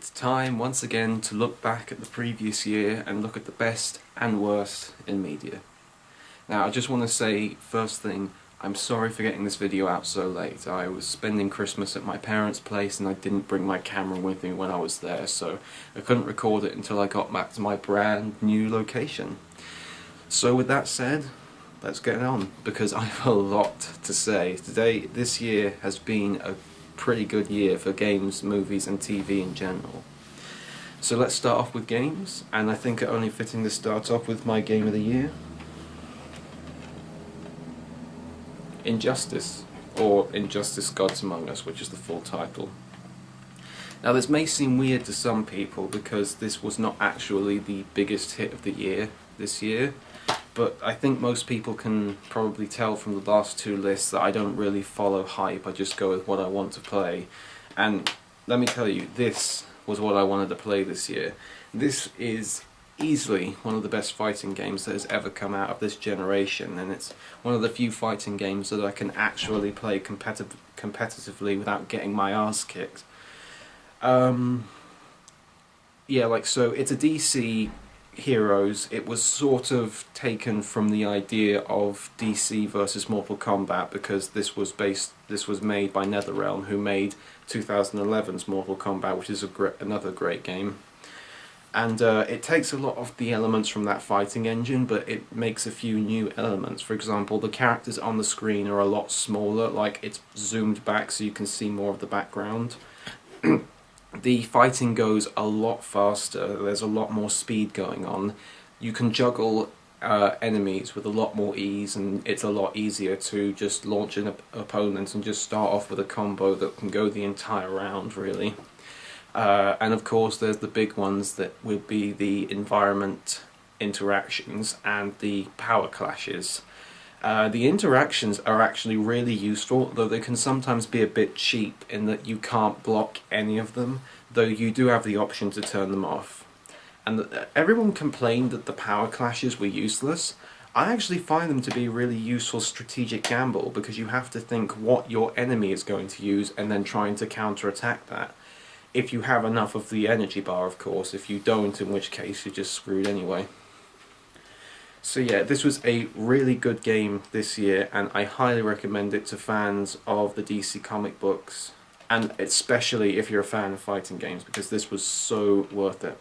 It's time once again to look back at the previous year and look at the best and worst in media. Now I just want to say, first thing, I'm sorry for getting this video out so late. I was spending Christmas at my parents' place and I didn't bring my camera with me when I was there, so I couldn't record it until I got back to my brand new location. So with that said, let's get on, because I have a lot to say. This year has been a pretty good year for games, movies and TV in general. So let's start off with games, and I think it only fitting to start off with my game of the year. Injustice, or Injustice Gods Among Us, which is the full title. Now this may seem weird to some people because this was not actually the biggest hit of the year this year, but I think most people can probably tell from the last two lists that I don't really follow hype, I just go with what I want to play. And let me tell you, this was what I wanted to play this year. This is easily one of the best fighting games that has ever come out of this generation, and it's one of the few fighting games that I can actually play competitively without getting my ass kicked. Yeah, so it's a DC Heroes. It was sort of taken from the idea of DC versus Mortal Kombat, because this was made by NetherRealm, who made 2011's Mortal Kombat, which is another great game. And it takes a lot of the elements from that fighting engine, but it makes a few new elements. For example, the characters on the screen are a lot smaller, like it's zoomed back so you can see more of the background. The fighting goes a lot faster, there's a lot more speed going on. You can juggle enemies with a lot more ease, and it's a lot easier to just launch an opponent and just start off with a combo that can go the entire round, really. And of course there's the big ones that would be the environment interactions and the power clashes. The interactions are actually really useful, though they can sometimes be a bit cheap in that you can't block any of them, though you do have the option to turn them off. And everyone complained that the power clashes were useless. I actually find them to be a really useful strategic gamble, because you have to think what your enemy is going to use and then trying to counter-attack that. If you have enough of the energy bar, of course. If you don't, in which case you're just screwed anyway. So yeah, this was a really good game this year, and I highly recommend it to fans of the DC comic books, and especially if you're a fan of fighting games, because this was so worth it.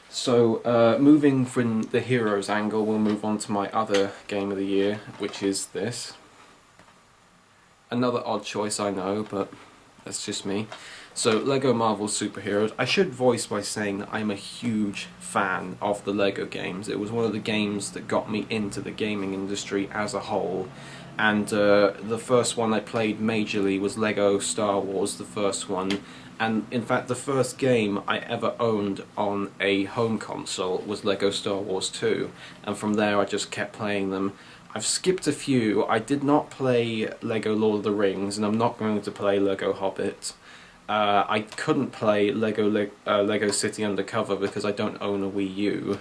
So moving from the Heroes angle, we'll move on to my other game of the year, which is this. Another odd choice, I know, but that's just me. So, LEGO Marvel Superheroes. I should voice by saying that I'm a huge fan of the LEGO games. It was one of the games that got me into the gaming industry as a whole. And the first one I played majorly was LEGO Star Wars, the first one. And in fact, the first game I ever owned on a home console was LEGO Star Wars 2. And from there I just kept playing them. I've skipped a few. I did not play LEGO Lord of the Rings, and I'm not going to play LEGO Hobbit. I couldn't play Lego City Undercover because I don't own a Wii U.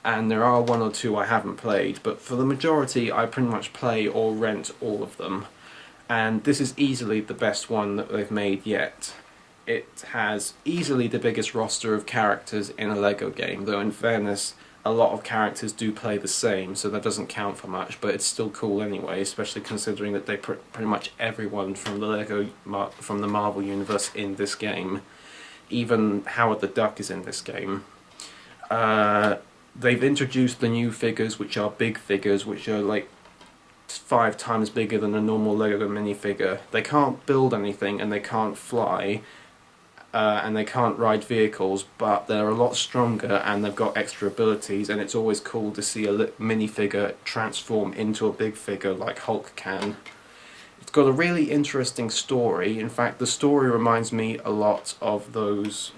And there are one or two I haven't played, but for the majority I pretty much play or rent all of them. And this is easily the best one that they've made yet. It has easily the biggest roster of characters in a LEGO game, though in fairness, a lot of characters do play the same, so that doesn't count for much, but it's still cool anyway, especially considering that they put pretty much everyone from the from the Marvel universe in this game. Even Howard the Duck is in this game. They've introduced the new figures, which are big figures, which are like 5 times bigger than a normal LEGO minifigure. They can't build anything, and they can't fly, and they can't ride vehicles, but they're a lot stronger and they've got extra abilities, and it's always cool to see a minifigure transform into a big figure like Hulk can. It's got a really interesting story. In fact, the story reminds me a lot of those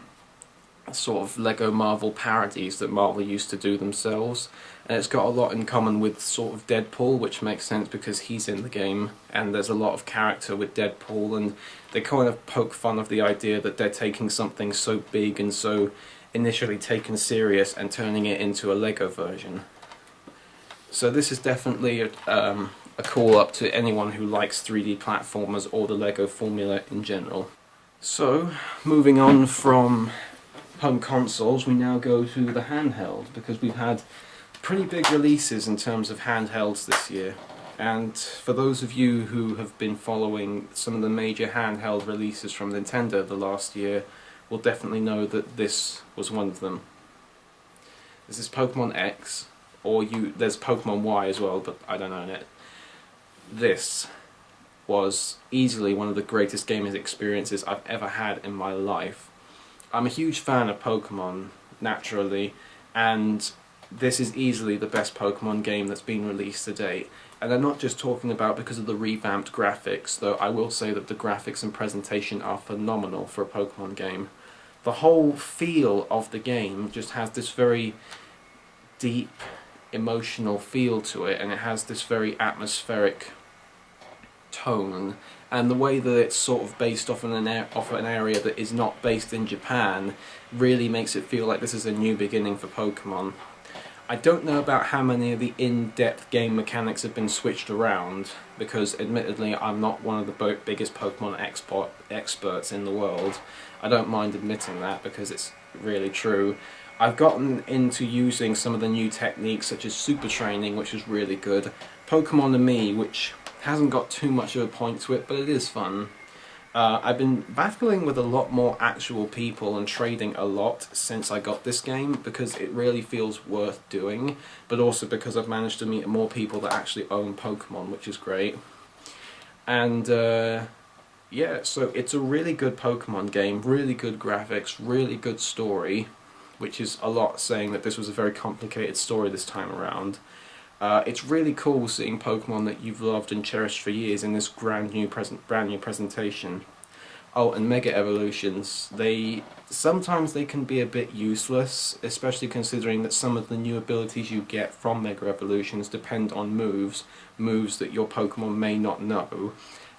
sort of LEGO Marvel parodies that Marvel used to do themselves, and it's got a lot in common with sort of Deadpool, which makes sense because he's in the game, and there's a lot of character with Deadpool, and they kind of poke fun of the idea that they're taking something so big and so initially taken serious and turning it into a LEGO version. So this is definitely a call up to anyone who likes 3D platformers or the LEGO formula in general. So, moving on from home consoles, we now go to the handheld, because we've had pretty big releases in terms of handhelds this year. And for those of you who have been following some of the major handheld releases from Nintendo the last year will definitely know that this was one of them. This is Pokemon X, or there's Pokemon Y as well, but I don't own it. This was easily one of the greatest gaming experiences I've ever had in my life. I'm a huge fan of Pokemon, naturally, and this is easily the best Pokemon game that's been released to date. And I'm not just talking about because of the revamped graphics, though I will say that the graphics and presentation are phenomenal for a Pokemon game. The whole feel of the game just has this very deep, emotional feel to it, and it has this very atmospheric tone, and the way that it's sort of based off an area that is not based in Japan really makes it feel like this is a new beginning for Pokemon. I don't know about how many of the in-depth game mechanics have been switched around, because admittedly I'm not one of the biggest Pokemon experts in the world. I don't mind admitting that because it's really true. I've gotten into using some of the new techniques such as super training, which is really good. Pokemon and Me, which hasn't got too much of a point to it, but it is fun. I've been battling with a lot more actual people and trading a lot since I got this game, because it really feels worth doing, but also because I've managed to meet more people that actually own Pokemon, which is great. And yeah, so it's a really good Pokemon game, really good graphics, really good story, which is a lot saying that this was a very complicated story this time around. It's really cool seeing Pokemon that you've loved and cherished for years in this brand new presentation. Oh, and Mega Evolutions. Sometimes they can be a bit useless, especially considering that some of the new abilities you get from Mega Evolutions depend on moves that your Pokemon may not know.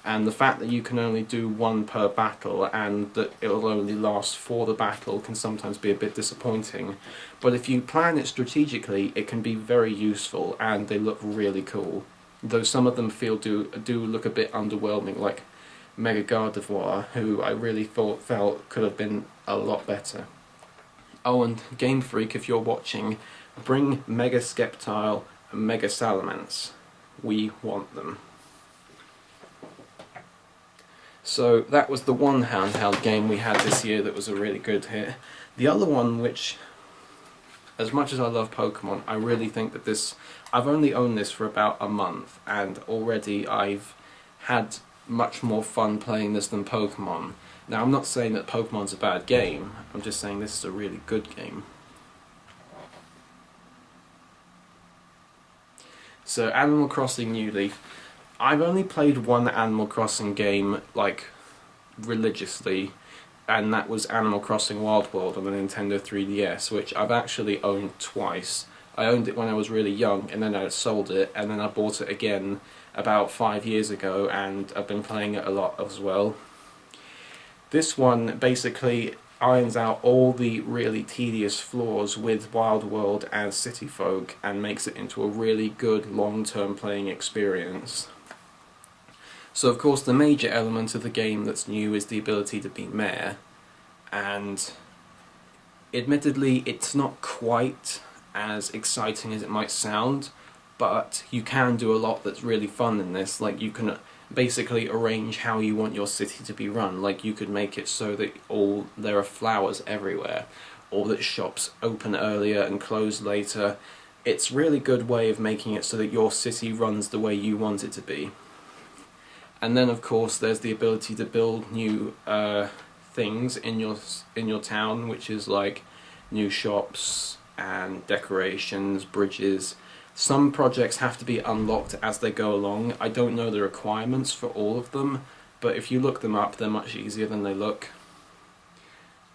And the fact that you can only do one per battle and that it will only last for the battle can sometimes be a bit disappointing. But if you plan it strategically, it can be very useful, and they look really cool. Though some of them do look a bit underwhelming, like Mega Gardevoir, who I really felt could have been a lot better. Oh, and Game Freak, if you're watching, bring Mega Sceptile and Mega Salamence. We want them. So that was the one handheld game we had this year that was a really good hit. The other one, which, as much as I love Pokemon, I really think that I've only owned this for about a month, and already I've had much more fun playing this than Pokemon. Now, I'm not saying that Pokemon's a bad game, I'm just saying this is a really good game. So, Animal Crossing New Leaf. I've only played one Animal Crossing game, like, religiously, and that was Animal Crossing Wild World on the Nintendo 3DS, which I've actually owned twice. I owned it when I was really young, and then I sold it, and then I bought it again about 5 years ago, and I've been playing it a lot as well. This one basically irons out all the really tedious flaws with Wild World and City Folk, and makes it into a really good long-term playing experience. So of course the major element of the game that's new is the ability to be mayor, and admittedly it's not quite as exciting as it might sound, but you can do a lot that's really fun in this. Like, you can basically arrange how you want your city to be run. Like, you could make it so that there are flowers everywhere, or that shops open earlier and close later. It's a really good way of making it so that your city runs the way you want it to be. And then of course there's the ability to build new things in your town, which is like new shops and decorations, bridges. Some projects have to be unlocked as they go along. I don't know the requirements for all of them, but if you look them up, they're much easier than they look.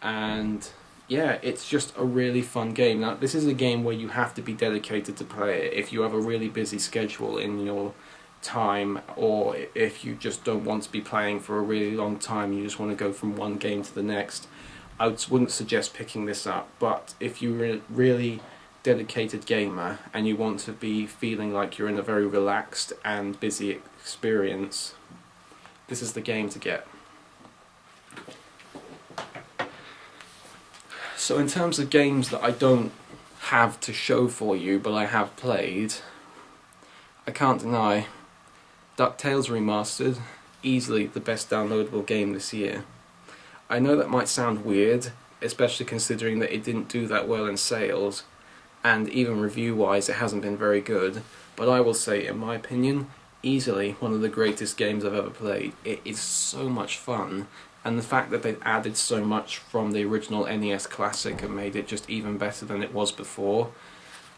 And yeah, it's just a really fun game. Now, this is a game where you have to be dedicated to play it. If you have a really busy schedule in your time, or if you just don't want to be playing for a really long time, you just want to go from one game to the next, I wouldn't suggest picking this up. But if you're a really dedicated gamer and you want to be feeling like you're in a very relaxed and busy experience, this is the game to get. So in terms of games that I don't have to show for you, but I have played, I can't deny DuckTales Remastered, easily the best downloadable game this year. I know that might sound weird, especially considering that it didn't do that well in sales, and even review-wise it hasn't been very good, but I will say, in my opinion, easily one of the greatest games I've ever played. It is so much fun, and the fact that they've added so much from the original NES Classic and made it just even better than it was before.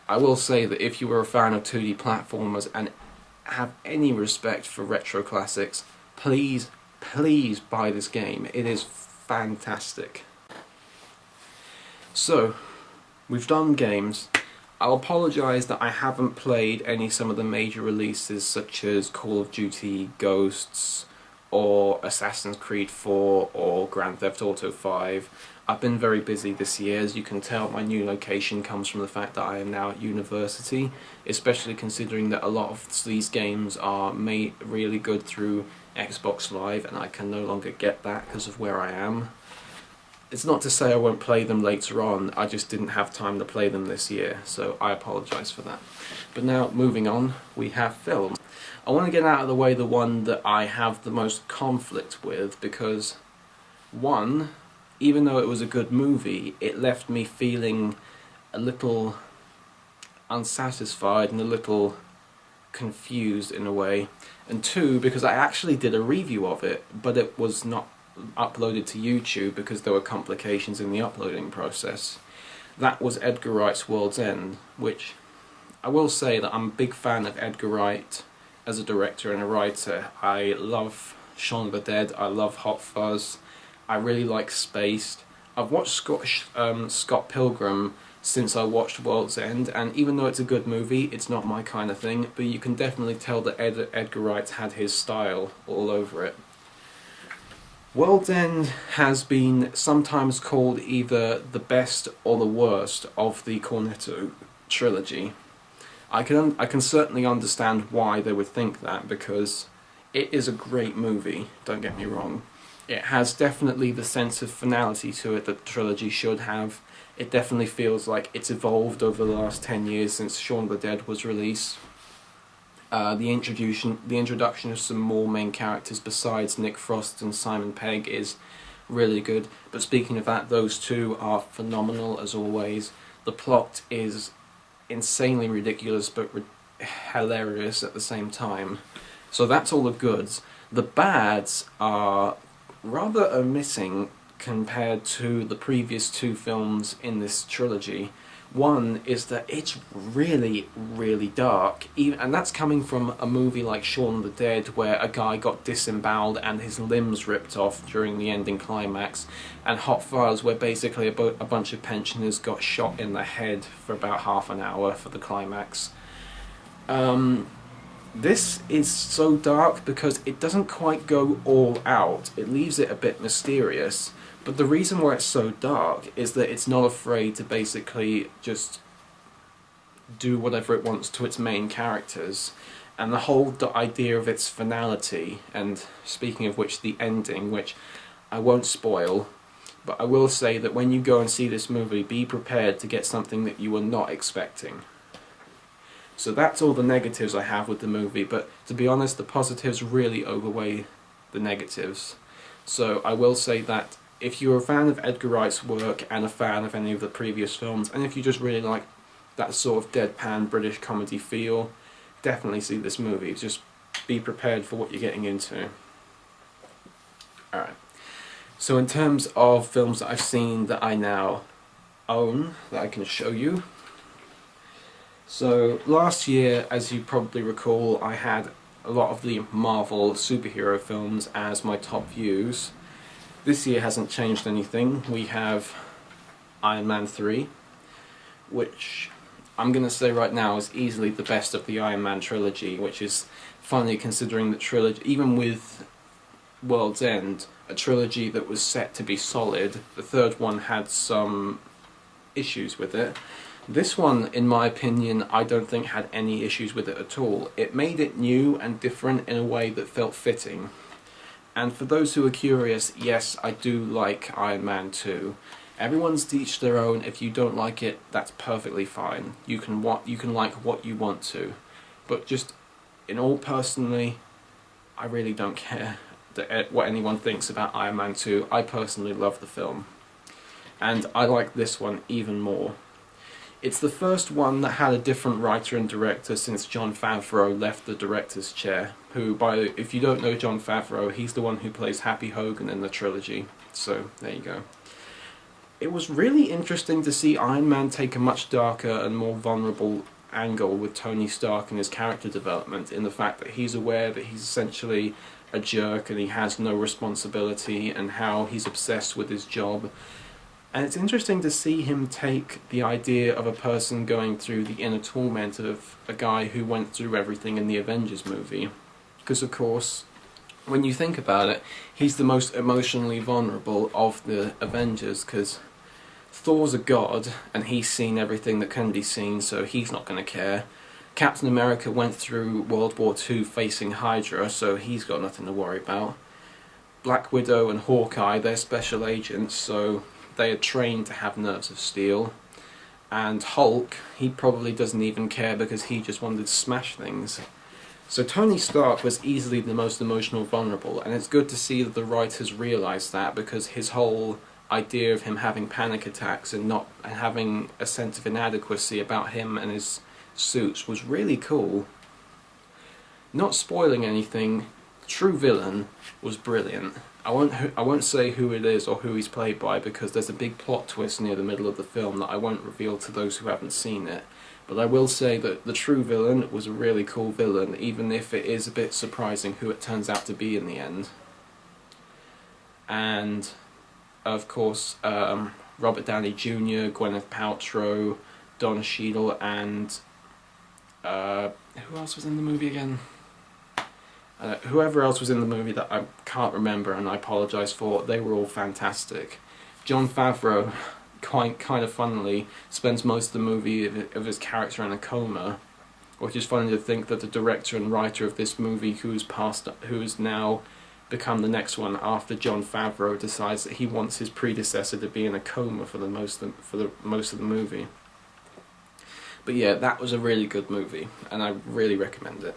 I will say that if you were a fan of 2D platformers and have any respect for retro classics, please buy this game. It is fantastic. So, we've done games. I'll apologise that I haven't played some of the major releases such as Call of Duty Ghosts or Assassin's Creed 4 or Grand Theft Auto 5. I've been very busy this year. As you can tell, my new location comes from the fact that I am now at university, especially considering that a lot of these games are made really good through Xbox Live, and I can no longer get that because of where I am. It's not to say I won't play them later on, I just didn't have time to play them this year, so I apologise for that. But now, moving on, we have film. I want to get out of the way the one that I have the most conflict with, because one, even though it was a good movie, it left me feeling a little unsatisfied and a little confused in a way. And two, because I actually did a review of it, but it was not uploaded to YouTube because there were complications in the uploading process. That was Edgar Wright's World's End, which I will say that I'm a big fan of Edgar Wright as a director and a writer. I love Shaun of the Dead, I love Hot Fuzz, I really like Spaced. I've watched Scott Pilgrim since I watched World's End, and even though it's a good movie, it's not my kind of thing, but you can definitely tell that Edgar Wright had his style all over it. World's End has been sometimes called either the best or the worst of the Cornetto trilogy. I can certainly understand why they would think that, because it is a great movie, don't get me wrong. It has definitely the sense of finality to it that the trilogy should have. It definitely feels like it's evolved over the last 10 years since Shaun of the Dead was released. The introduction of some more main characters besides Nick Frost and Simon Pegg is really good. But speaking of that, those two are phenomenal as always. The plot is insanely ridiculous but hilarious at the same time. So that's all the goods. The bads are rather omitting compared to the previous two films in this trilogy. One is that it's really, really dark, and that's coming from a movie like Shaun of the Dead, where a guy got disemboweled and his limbs ripped off during the ending climax, and Hot Fuzz, where basically a bunch of pensioners got shot in the head for about half an hour for the climax. This is so dark because it doesn't quite go all out. It leaves it a bit mysterious. But the reason why it's so dark is that it's not afraid to basically just do whatever it wants to its main characters. And the whole idea of its finality, and speaking of which, the ending, which I won't spoil, but I will say that when you go and see this movie, be prepared to get something that you were not expecting. So that's all the negatives I have with the movie, but to be honest, the positives really outweigh the negatives. So I will say that if you're a fan of Edgar Wright's work and a fan of any of the previous films, and if you just really like that sort of deadpan British comedy feel, definitely see this movie. Just be prepared for what you're getting into. Alright, so in terms of films that I've seen that I now own, that I can show you. So last year, as you probably recall, I had a lot of the Marvel superhero films as my top views. This year hasn't changed anything. We have Iron Man 3, which I'm going to say right now is easily the best of the Iron Man trilogy, which is funny considering the trilogy, even with World's End, a trilogy that was set to be solid, the third one had some issues with it. This one, in my opinion, I don't think had any issues with it at all. It made it new and different in a way that felt fitting. And for those who are curious, yes, I do like Iron Man 2. Everyone's to each their own. If you don't like it, that's perfectly fine. You can like what you want to, but just in all personally, I really don't care what anyone thinks about Iron Man 2. I personally love the film, and I like this one even more. It's the first one that had a different writer and director since Jon Favreau left the director's chair. If you don't know Jon Favreau, he's the one who plays Happy Hogan in the trilogy. So there you go. It was really interesting to see Iron Man take a much darker and more vulnerable angle with Tony Stark and his character development, in the fact that he's aware that he's essentially a jerk and he has no responsibility, and how he's obsessed with his job. And it's interesting to see him take the idea of a person going through the inner torment of a guy who went through everything in the Avengers movie. Because of course, when you think about it, he's the most emotionally vulnerable of the Avengers, because Thor's a god, and he's seen everything that can be seen, so he's not going to care. Captain America went through World War II facing Hydra, so he's got nothing to worry about. Black Widow and Hawkeye, they're special agents, so they are trained to have nerves of steel. And Hulk, he probably doesn't even care because he just wanted to smash things. So Tony Stark was easily the most emotional vulnerable, and it's good to see that the writers realised that, because his whole idea of him having panic attacks and having a sense of inadequacy about him and his suits was really cool. Not spoiling anything, the true villain was brilliant. I won't say who it is or who he's played by, because there's a big plot twist near the middle of the film that I won't reveal to those who haven't seen it. But I will say that the true villain was a really cool villain, even if it is a bit surprising who it turns out to be in the end. And of course, Robert Downey Jr., Gwyneth Paltrow, Don Cheadle, and who else was in the movie again? Whoever else was in the movie that I can't remember, and I apologise for, they were all fantastic. Jon Favreau, kind of funnily, spends most of the movie of his character in a coma, which is funny to think that the director and writer of this movie, who's now become the next one after Jon Favreau, decides that he wants his predecessor to be in a coma for the most of the movie. But yeah, that was a really good movie, and I really recommend it.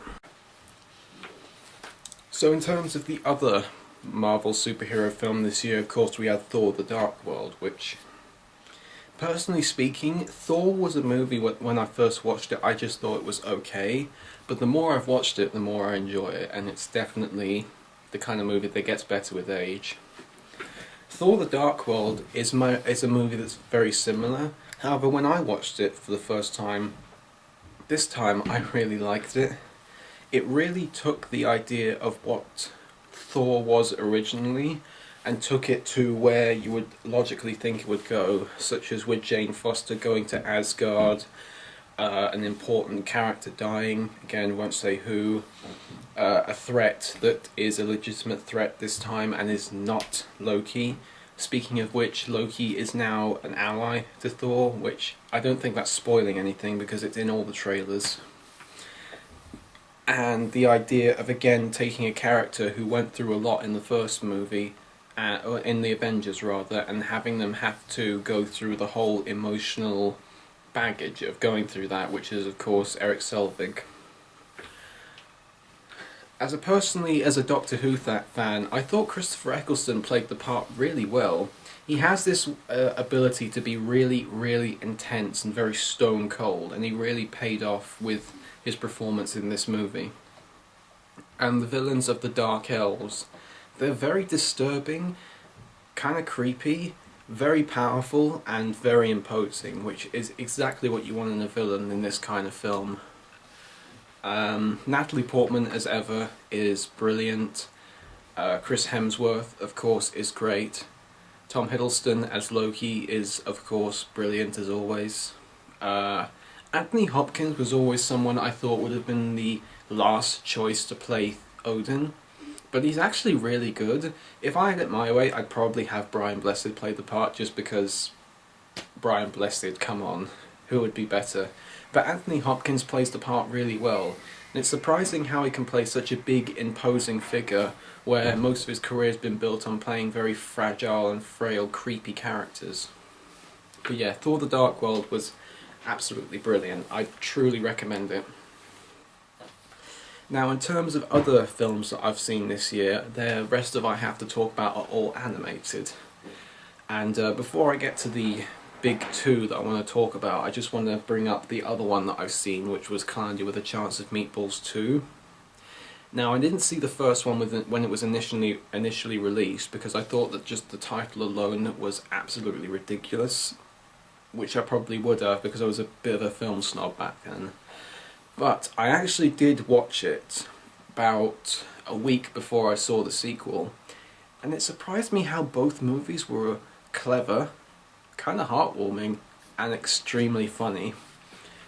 So in terms of the other Marvel superhero film this year, of course we had Thor: The Dark World, which, personally speaking, Thor was a movie when I first watched it, I just thought it was okay, but the more I've watched it, the more I enjoy it, and it's definitely the kind of movie that gets better with age. Thor: The Dark World is a movie that's very similar. However, when I watched it for the first time, this time I really liked it. It really took the idea of what Thor was originally and took it to where you would logically think it would go, such as with Jane Foster going to Asgard, an important character dying, again won't say who, a threat that is a legitimate threat this time and is not Loki. Speaking of which, Loki is now an ally to Thor, which I don't think that's spoiling anything because it's in all the trailers. And the idea of again taking a character who went through a lot in the first movie, or in the Avengers rather, and having them have to go through the whole emotional baggage of going through that, which is of course Eric Selvig. As a Doctor Who fan, I thought Christopher Eccleston played the part really well. He has this ability to be really, really intense and very stone cold, and he really paid off with his performance in this movie. And the villains of the Dark Elves, they're very disturbing, kind of creepy, very powerful, and very imposing, which is exactly what you want in a villain in this kind of film. Natalie Portman, as ever, is brilliant. Chris Hemsworth, of course, is great. Tom Hiddleston as Loki is, of course, brilliant as always. Anthony Hopkins was always someone I thought would have been the last choice to play Odin, but he's actually really good. If I had it my way, I'd probably have Brian Blessed play the part, just because Brian Blessed, come on, who would be better? But Anthony Hopkins plays the part really well, and it's surprising how he can play such a big, imposing figure where most of his career has been built on playing very fragile and frail, creepy characters. But yeah, Thor the Dark World was absolutely brilliant. I truly recommend it. Now, in terms of other films that I've seen this year, the rest of I have to talk about are all animated. And before I get to the big two that I want to talk about, I just want to bring up the other one that I've seen, which was Kindly with a Chance of Meatballs 2. Now, I didn't see the first one when it was initially released, because I thought that just the title alone was absolutely ridiculous, which I probably would have because I was a bit of a film snob back then. But I actually did watch it about a week before I saw the sequel, and it surprised me how both movies were clever, kind of heartwarming, and extremely funny.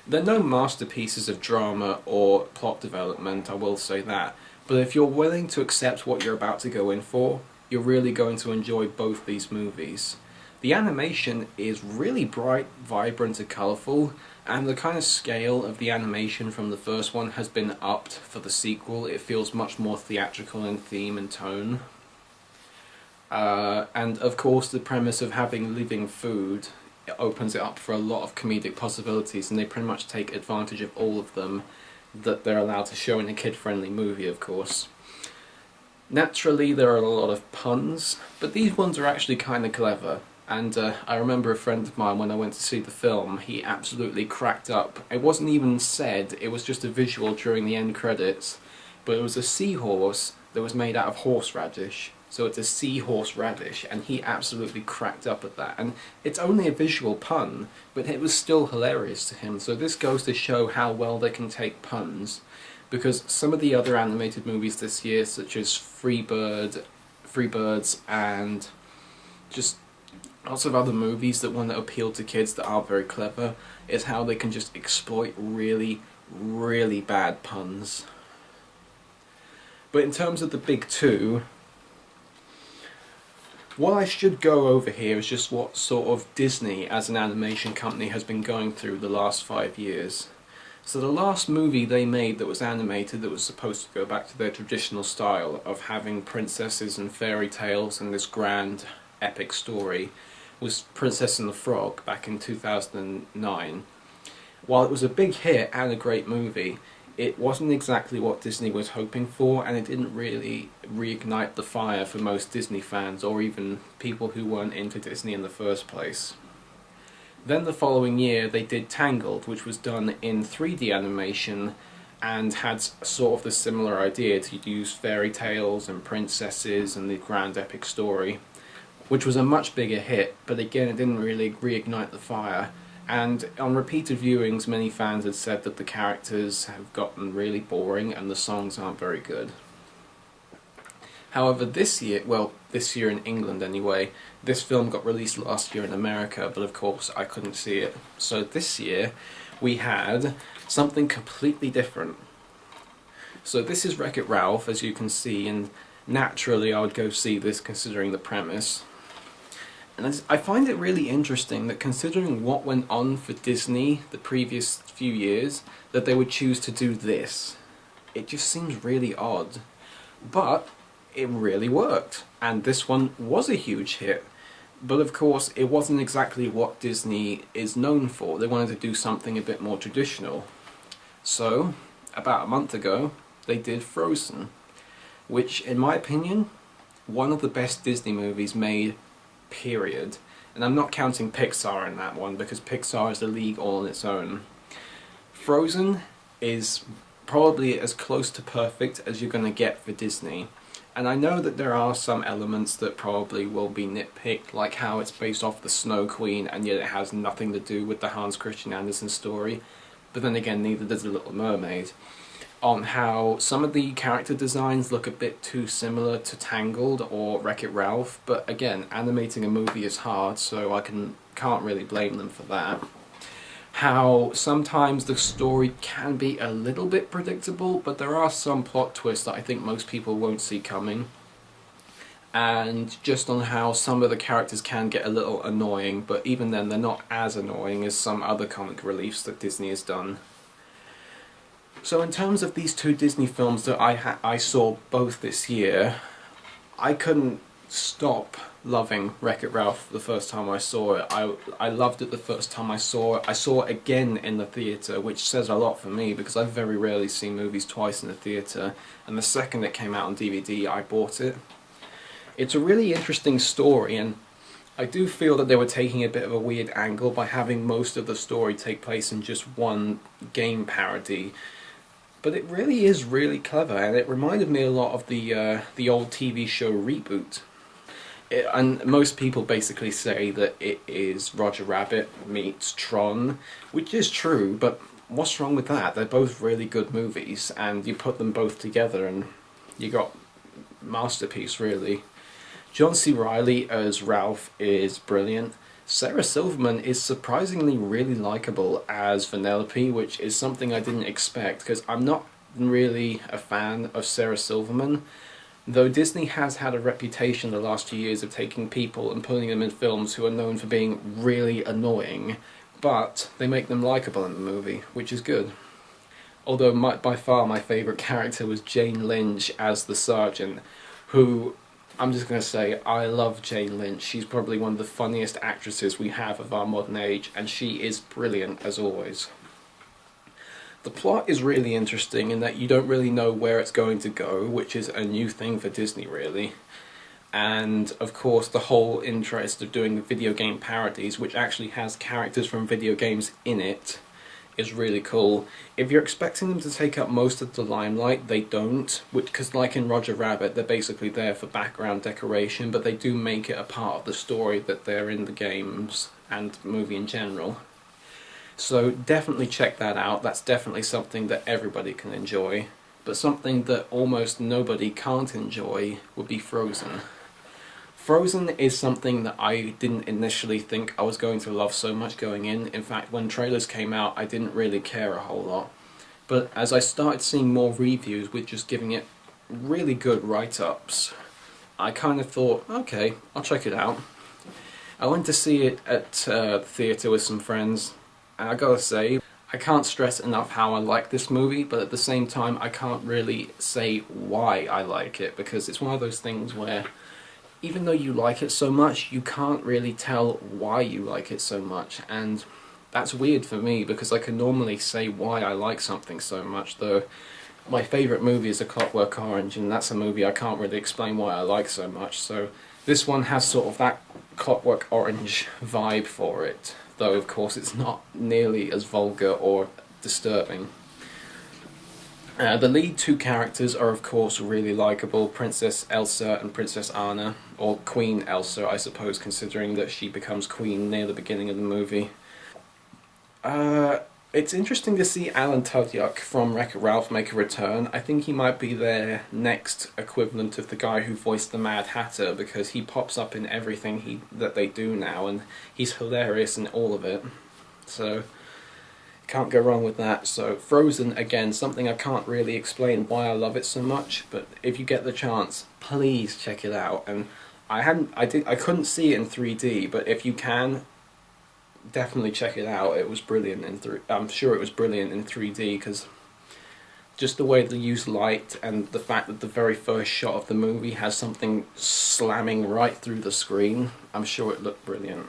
They're no masterpieces of drama or plot development, I will say that, but if you're willing to accept what you're about to go in for, you're really going to enjoy both these movies. The animation is really bright, vibrant and colourful, and the kind of scale of the animation from the first one has been upped for the sequel. It feels much more theatrical in theme and tone. And of course the premise of having living food, it opens it up for a lot of comedic possibilities, and they pretty much take advantage of all of them that they're allowed to show in a kid-friendly movie, of course. Naturally there are a lot of puns, but these ones are actually kind of clever. And I remember a friend of mine, when I went to see the film, he absolutely cracked up. It wasn't even said, it was just a visual during the end credits, but it was a seahorse that was made out of horseradish. So it's a seahorse radish, and he absolutely cracked up at that. And it's only a visual pun, but it was still hilarious to him. So this goes to show how well they can take puns, because some of the other animated movies this year, such as Freebirds, and just lots of other movies that want to appeal to kids that are very clever, is how they can just exploit really, really bad puns. But in terms of the big two, what I should go over here is just what sort of Disney as an animation company has been going through the last 5 years. So the last movie they made that was animated, that was supposed to go back to their traditional style of having princesses and fairy tales and this grand epic story, was Princess and the Frog back in 2009. While it was a big hit and a great movie, it wasn't exactly what Disney was hoping for, and it didn't really reignite the fire for most Disney fans, or even people who weren't into Disney in the first place. Then the following year they did Tangled, which was done in 3D animation and had sort of the similar idea to use fairy tales and princesses and the grand epic story, which was a much bigger hit, but again it didn't really reignite the fire. And on repeated viewings, many fans had said that the characters have gotten really boring and the songs aren't very good. However, this year in England anyway, this film got released last year in America, but of course I couldn't see it. So this year we had something completely different. So this is Wreck-it Ralph, as you can see, and naturally I would go see this considering the premise. And I find it really interesting that, considering what went on for Disney the previous few years, that they would choose to do this. It just seems really odd. But it really worked, and this one was a huge hit. But of course it wasn't exactly what Disney is known for. They wanted to do something a bit more traditional. So, about a month ago, they did Frozen, which, in my opinion, one of the best Disney movies made, period. And I'm not counting Pixar in that one, because Pixar is a league all on its own. Frozen is probably as close to perfect as you're going to get for Disney. And I know that there are some elements that probably will be nitpicked, like how it's based off the Snow Queen and yet it has nothing to do with the Hans Christian Andersen story. But then again, neither does The Little Mermaid. On how some of the character designs look a bit too similar to Tangled or Wreck-it Ralph, but again, animating a movie is hard, so I can't really blame them for that. How sometimes the story can be a little bit predictable, but there are some plot twists that I think most people won't see coming. And just on how some of the characters can get a little annoying, but even then they're not as annoying as some other comic reliefs that Disney has done. So in terms of these two Disney films that I saw both this year, I couldn't stop loving Wreck-it Ralph the first time I saw it. I loved it the first time I saw it. I saw it again in the theatre, which says a lot for me because I very rarely see movies twice in the theatre, and the second it came out on DVD I bought it. It's a really interesting story, and I do feel that they were taking a bit of a weird angle by having most of the story take place in just one game parody. But it really is really clever, and it reminded me a lot of the old TV show Reboot. And most people basically say that it is Roger Rabbit meets Tron, which is true, but what's wrong with that? They're both really good movies, and you put them both together and you got masterpiece, really. John C. Reilly as Ralph is brilliant. Sarah Silverman is surprisingly really likable as Vanellope, which is something I didn't expect, because I'm not really a fan of Sarah Silverman. Though Disney has had a reputation the last few years of taking people and putting them in films who are known for being really annoying, but they make them likeable in the movie, which is good. Although by far my favourite character was Jane Lynch as the Sergeant, who, I'm just going to say, I love Jane Lynch. She's probably one of the funniest actresses we have of our modern age, and she is brilliant as always. The plot is really interesting in that you don't really know where it's going to go, which is a new thing for Disney, really. And, of course, the whole interest of doing video game parodies, which actually has characters from video games in it, is really cool. If you're expecting them to take up most of the limelight, they don't, because like in Roger Rabbit, they're basically there for background decoration, but they do make it a part of the story that they're in the games and movie in general. So definitely check that out. That's definitely something that everybody can enjoy. But something that almost nobody can't enjoy would be Frozen. Frozen is something that I didn't initially think I was going to love so much going in. In fact, when trailers came out, I didn't really care a whole lot. But as I started seeing more reviews with just giving it really good write-ups, I kind of thought, okay, I'll check it out. I went to see it at the theatre with some friends, and I gotta say, I can't stress enough how I like this movie, but at the same time I can't really say why I like it, because it's one of those things where even though you like it so much, you can't really tell why you like it so much, and that's weird for me because I can normally say why I like something so much, though my favourite movie is A Clockwork Orange, and that's a movie I can't really explain why I like so much, so this one has sort of that Clockwork Orange vibe for it, though of course it's not nearly as vulgar or disturbing. The lead two characters are of course really likeable, Princess Elsa and Princess Anna, or Queen Elsa I suppose, considering that she becomes queen near the beginning of the movie. It's interesting to see Alan Tudyk from Wreck-it Ralph make a return. I think he might be their next equivalent of the guy who voiced the Mad Hatter, because he pops up in everything that they do now, and he's hilarious in all of it. So, can't go wrong with that. So, Frozen, again, something I can't really explain why I love it so much, but if you get the chance, please check it out. And I couldn't see it in 3D, but if you can, definitely check it out. It was brilliant I'm sure it was brilliant in 3D, because just the way they use light and the fact that the very first shot of the movie has something slamming right through the screen, I'm sure it looked brilliant.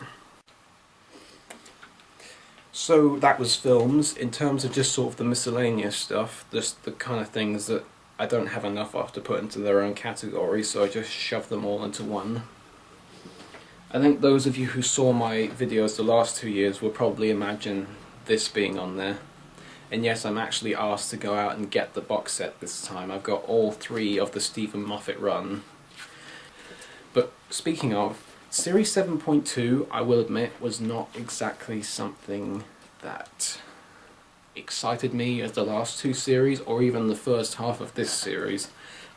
So that was films. In terms of just sort of the miscellaneous stuff, just the kind of things that I don't have enough of to put into their own category, so I just shoved them all into one. I think those of you who saw my videos the last 2 years will probably imagine this being on there. And yes, I'm actually asked to go out and get the box set this time. I've got all 3 of the Stephen Moffat run. But speaking of, Series 7.2, I will admit, was not exactly something that excited me as the last 2 series, or even the first half of this series.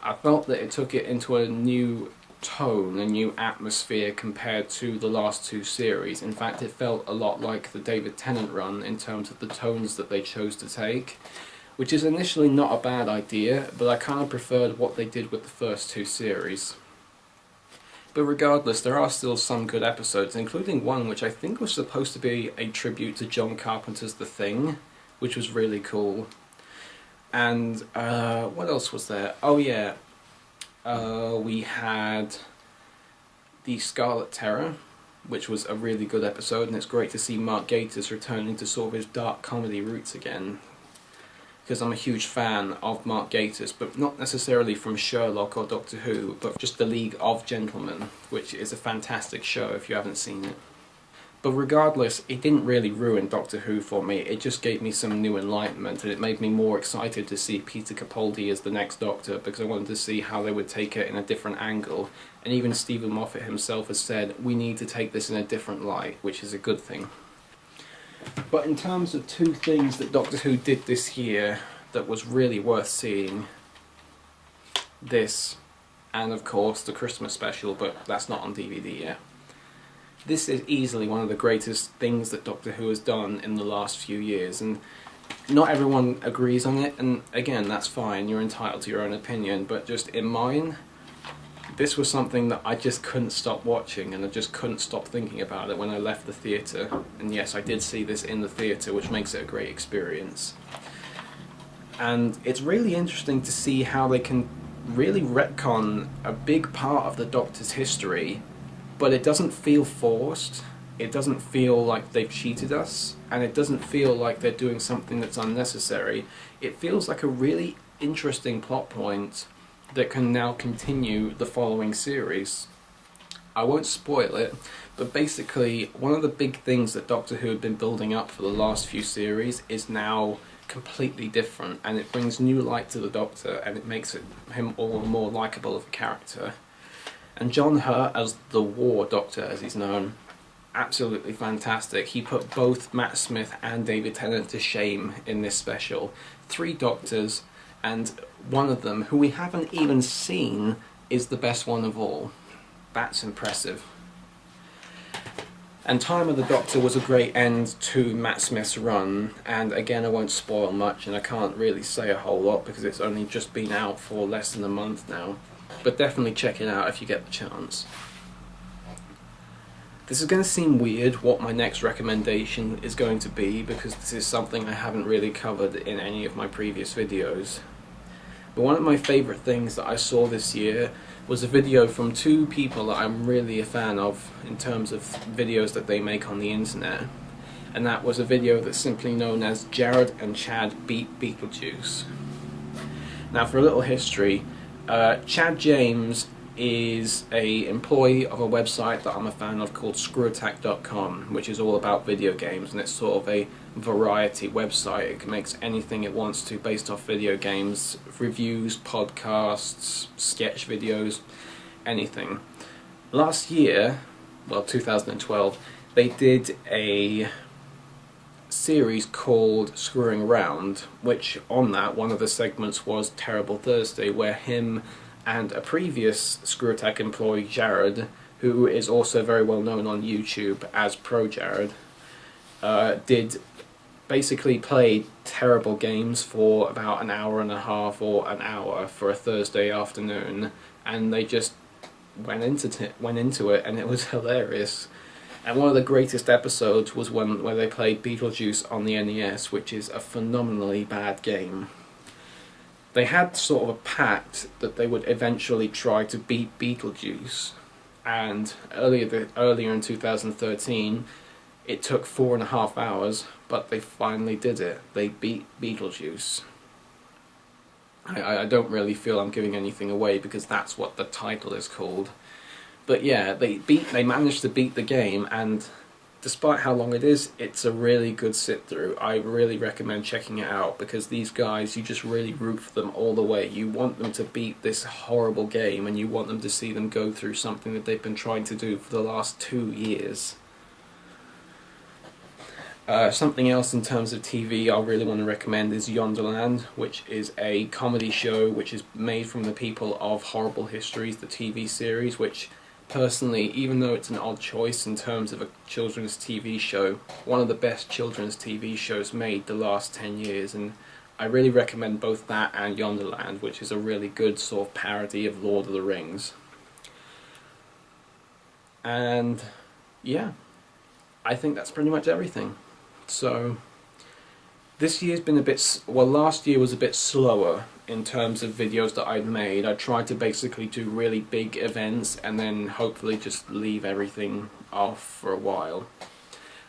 I felt that it took it into a new tone, a new atmosphere compared to the last 2 series. In fact, it felt a lot like the David Tennant run in terms of the tones that they chose to take, which is initially not a bad idea, but I kind of preferred what they did with the first 2 series. But regardless, there are still some good episodes, including one which I think was supposed to be a tribute to John Carpenter's The Thing, which was really cool. And what else was there? Oh yeah, we had the Scarlet Terror, which was a really good episode, and it's great to see Mark Gatiss returning to sort of his dark comedy roots again. Because I'm a huge fan of Mark Gatiss, but not necessarily from Sherlock or Doctor Who, but just The League of Gentlemen, which is a fantastic show if you haven't seen it. But regardless, it didn't really ruin Doctor Who for me, it just gave me some new enlightenment, and it made me more excited to see Peter Capaldi as the next Doctor, because I wanted to see how they would take it in a different angle. And even Stephen Moffat himself has said, we need to take this in a different light, which is a good thing. But in terms of two things that Doctor Who did this year that was really worth seeing, this, and of course the Christmas special, but that's not on DVD yet. This is easily one of the greatest things that Doctor Who has done in the last few years, and not everyone agrees on it, and again, that's fine, you're entitled to your own opinion, but just in mine, this was something that I just couldn't stop watching, and I just couldn't stop thinking about it when I left the theatre. And yes, I did see this in the theatre, which makes it a great experience. And it's really interesting to see how they can really retcon a big part of the Doctor's history, but it doesn't feel forced, it doesn't feel like they've cheated us, and it doesn't feel like they're doing something that's unnecessary. It feels like a really interesting plot point that can now continue the following series. I won't spoil it, but basically one of the big things that Doctor Who had been building up for the last few series is now completely different, and it brings new light to the Doctor, and it makes him all more likeable of a character. And John Hurt as the War Doctor, as he's known, absolutely fantastic. He put both Matt Smith and David Tennant to shame in this special. 3 Doctors, and one of them, who we haven't even seen, is the best one of all. That's impressive. And Time of the Doctor was a great end to Matt Smith's run, and again I won't spoil much, and I can't really say a whole lot because it's only just been out for less than a month now. But definitely check it out if you get the chance. This is going to seem weird what my next recommendation is going to be, because this is something I haven't really covered in any of my previous videos. But one of my favourite things that I saw this year was a video from 2 people that I'm really a fan of in terms of videos that they make on the internet. And that was a video that's simply known as Jared and Chad Beat Beetlejuice. Now for a little history, Chad James is a employee of a website that I'm a fan of called ScrewAttack.com, which is all about video games, and it's sort of a variety website. It makes anything it wants to based off video games, reviews, podcasts, sketch videos, anything. Last year, well 2012, they did a series called Screwing Around, which on that, one of the segments was Terrible Thursday, where him and a previous Screw Attack employee, Jared, who is also very well known on YouTube as Pro Jared, did basically play terrible games for about an hour and a half or an hour for a Thursday afternoon, and they just went into it, and it was hilarious. And one of the greatest episodes was one where they played Beetlejuice on the NES, which is a phenomenally bad game. They had sort of a pact that they would eventually try to beat Beetlejuice, and earlier in 2013 it took 4.5 hours, but they finally did it. They beat Beetlejuice. I don't really feel I'm giving anything away because that's what the title is called. But yeah, they managed to beat the game, and despite how long it is, it's a really good sit-through. I really recommend checking it out, because these guys, you just really root for them all the way. You want them to beat this horrible game, and you want them to see them go through something that they've been trying to do for the last 2 years. Something else in terms of TV I really want to recommend is Yonderland, which is a comedy show which is made from the people of Horrible Histories, the TV series, which personally, even though it's an odd choice in terms of a children's TV show, one of the best children's TV shows made the last 10 years, and I really recommend both that and Yonderland, which is a really good sort of parody of Lord of the Rings. And yeah, I think that's pretty much everything. So this year's been a bit, well, last year was a bit slower in terms of videos that I've made. I tried to basically do really big events and then hopefully just leave everything off for a while.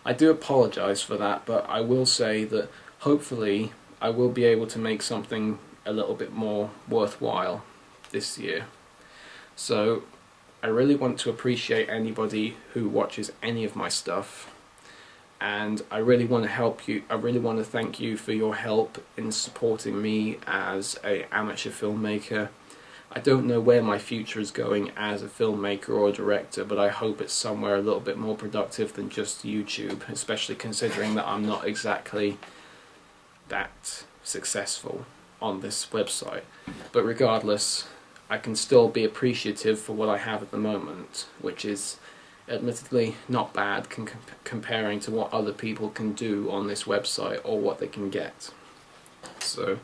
I do apologise for that, but I will say that hopefully I will be able to make something a little bit more worthwhile this year. So I really want to appreciate anybody who watches any of my stuff, and I really want to help you. I really want to thank you for your help in supporting me as an amateur filmmaker. I don't know where my future is going as a filmmaker or a director, but I hope it's somewhere a little bit more productive than just YouTube, especially considering that I'm not exactly that successful on this website. But regardless, I can still be appreciative for what I have at the moment, which is admittedly not bad comparing to what other people can do on this website or what they can get. So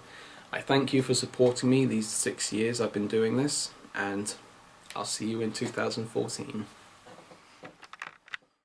I thank you for supporting me these 6 years I've been doing this, and I'll see you in 2014.